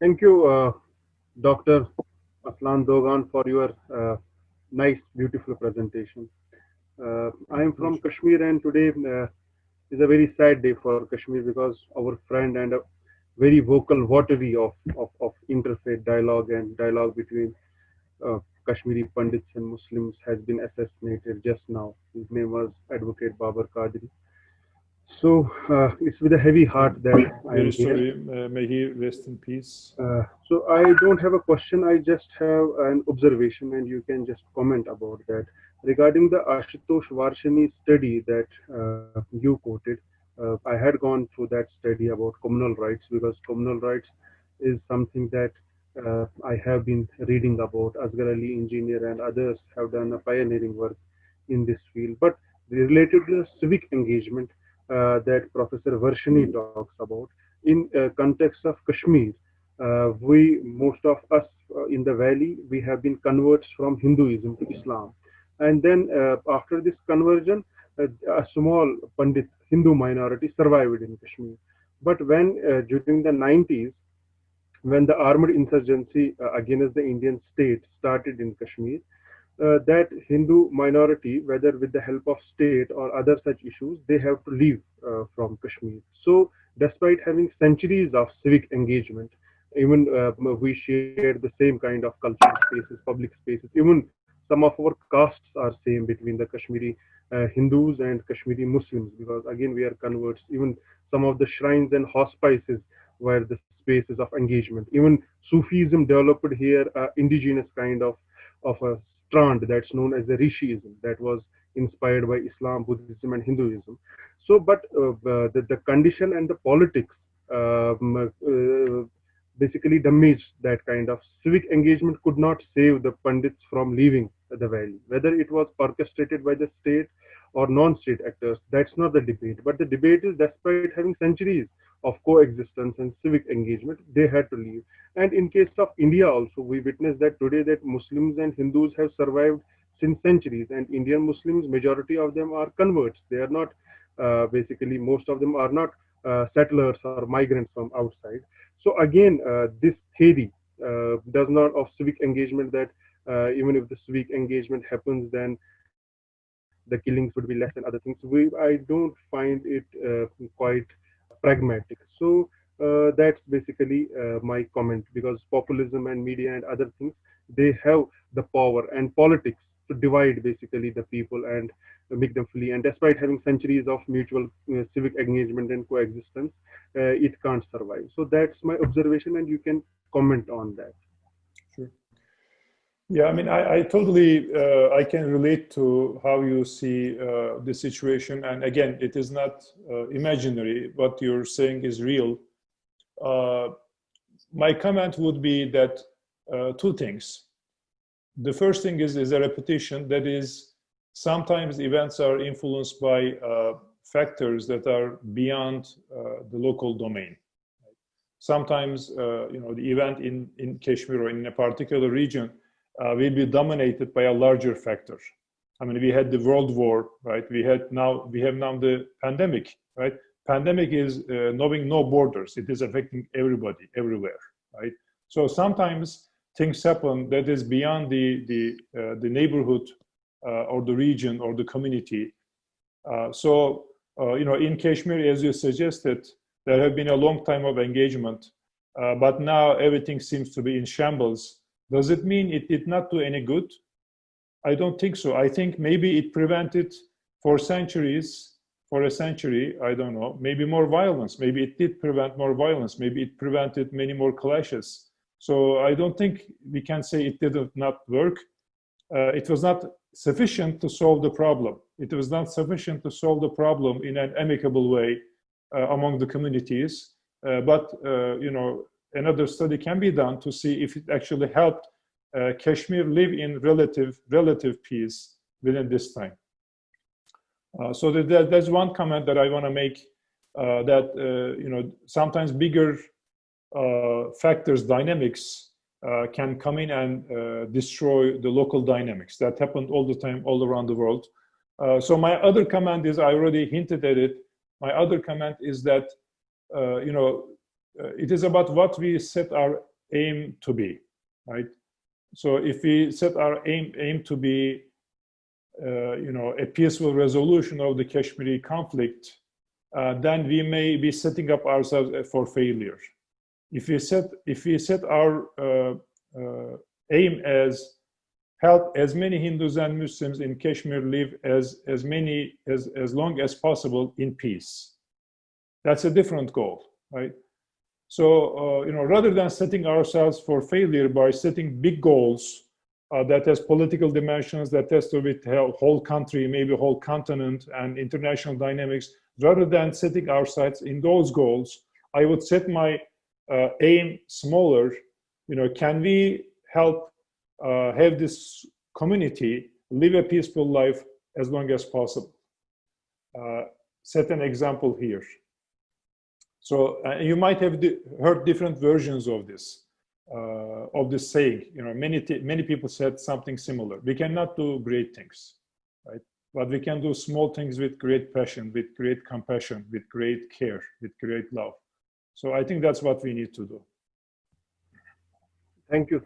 Thank you, Dr. Aslandogan, for your nice, beautiful presentation. I am from Kashmir, and today is a very sad day for Kashmir because our friend and a very vocal votary of interfaith dialogue and dialogue between uh, Kashmiri Pandits and Muslims has been assassinated just now. His name was Advocate Babar Qadri. So it's with a heavy heart that I Very am here. sorry. May he rest in peace. So I don't have a question. I just have an observation, and you can just comment about that. Regarding the Ashutosh Varshney study that you quoted, I had gone through that study about communal rights because communal rights is something that I have been reading about. Asghar Ali engineer and others have done a pioneering work in this field. But related to the civic engagement that Professor Varshini talks about in context of Kashmir, we most of us in the valley we have been converts from Hinduism to Islam, and then after this conversion, a small Pandit Hindu minority survived in Kashmir. But when during the 90s, when the armed insurgency against the Indian state started in Kashmir, that Hindu minority, whether with the help of state or other such issues, they have to leave from Kashmir. So, despite having centuries of civic engagement, even we shared the same kind of cultural spaces, public spaces. Even some of our castes are same between the Kashmiri Hindus and Kashmiri Muslims, because again we are converts. Even some of the shrines and hospices were the spaces of engagement. Even Sufism developed here, indigenous kind of a strand that's known as the Rishiism that was inspired by Islam, Buddhism, and Hinduism. So, but the condition and the politics basically damaged that kind of civic engagement could not save the Pandits from leaving the valley. Whether it was orchestrated by the state or non-state actors, that's not the debate. But the debate is despite having centuries of coexistence and civic engagement, they had to leave. And in case of India also, we witness that today that Muslims and Hindus have survived since centuries, and Indian Muslims, majority of them are converts. They are not basically most of them are not settlers or migrants from outside. So again, this theory does not of civic engagement that even if the civic engagement happens, then the killings would be less and other things. I don't find it quite pragmatic. So that's basically my comment, because populism and media and other things, they have the power and politics to divide basically the people and make them flee. And despite having centuries of mutual civic engagement and coexistence, it can't survive. So that's my observation, and you can comment on that. Sure. Yeah, I mean, I totally, I can relate to how you see the situation. And again, it is not imaginary. What you're saying is real. Uh, my comment would be that two things. The first thing is a repetition. That is, sometimes events are influenced by factors that are beyond the local domain. Sometimes, the event in Kashmir or in a particular region will be dominated by a larger factor. I mean, we had the World War, right? We have now the pandemic, right? Pandemic is knowing no borders. It is affecting everybody, everywhere, right? So sometimes things happen that is beyond the neighborhood or the region or the community. In Kashmir, as you suggested, there have been a long time of engagement, but now everything seems to be in shambles. Does it mean it did not do any good? I don't think so. I think maybe it prevented for centuries, for a century, I don't know, maybe more violence. Maybe it did prevent more violence. Maybe it prevented many more clashes. So I don't think we can say it did not work. It was not sufficient to solve the problem. It was not sufficient to solve the problem in an amicable way among the communities. Another study can be done to see if it actually helped Kashmir live in relative peace within this time. That's one comment that I want to make. Sometimes bigger factors, dynamics can come in and destroy the local dynamics. That happened all the time, all around the world. So my other comment is, I already hinted at it. My other comment is that, it is about what we set our aim to be, right? So if we set our aim to be, a peaceful resolution of the Kashmiri conflict, then we may be setting up ourselves for failure. If we set our aim as help as many Hindus and Muslims in Kashmir live as long as possible in peace, that's a different goal, right? So, rather than setting ourselves for failure by setting big goals that has political dimensions, that has to do with the whole country, maybe whole continent and international dynamics, rather than setting our sights in those goals, I would set my aim smaller. Can we help have this community live a peaceful life as long as possible? Set an example here. So you might have heard different versions of this saying. Many people said something similar. We cannot do great things, right? But we can do small things with great passion, with great compassion, with great care, with great love. So I think that's what we need to do. Thank you.